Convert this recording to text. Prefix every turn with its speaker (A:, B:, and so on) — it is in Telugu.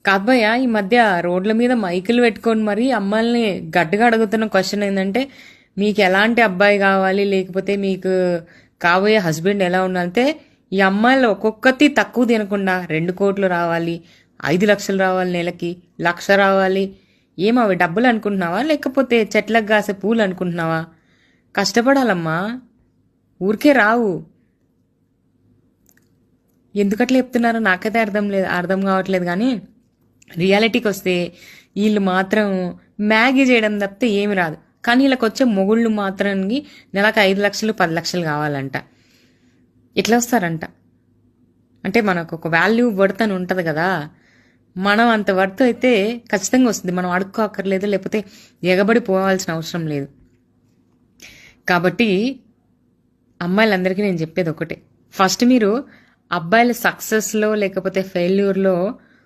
A: కాదయ్య, ఈ మధ్య రోడ్ల మీద మైకులు పెట్టుకొని మరి అమ్మాయిల్ని గట్టిగా అడుగుతున్న క్వశ్చన్ ఏంటంటే, మీకు ఎలాంటి అబ్బాయి కావాలి, లేకపోతే మీకు కాబోయే హస్బెండ్ ఎలా ఉండాలంటే, ఈ అమ్మాయిలు ఒక్కొక్కటి తక్కువ తినకుండా 2 కోట్లు రావాలి, 5 లక్షలు రావాలి, నెలకి 1 లక్ష రావాలి. ఏమవి డబ్బులు అనుకుంటున్నావా, లేకపోతే చెట్లకు కాసే పూలు అనుకుంటున్నావా? కష్టపడాలమ్మా, ఊరికే రావు. ఎందుకట్లా చెప్తున్నారో నాకైతే అర్థం కావట్లేదు. కానీ రియాలిటీకి వస్తే వీళ్ళు మాత్రం మ్యాగీ చేయడం తప్పితే ఏమి రాదు. కానీ వీళ్ళకి వచ్చే మొగుళ్ళు మాత్రం నెలకు 5 లక్షలు 10 లక్షలు కావాలంట. ఎట్లా వస్తారంట? అంటే మనకు ఒక వాల్యూ వర్త్ అని ఉంటుంది కదా, మనం అంత వర్త్ అయితే ఖచ్చితంగా వస్తుంది. మనం అడుక్కోక్కర్లేదు, లేకపోతే ఎగబడి పోవాల్సిన అవసరం లేదు. కాబట్టి అమ్మాయిలందరికీ నేను చెప్పేది ఒకటే, ఫస్ట్ మీరు అబ్బాయిల సక్సెస్లో లేకపోతే ఫెయిల్యూర్లో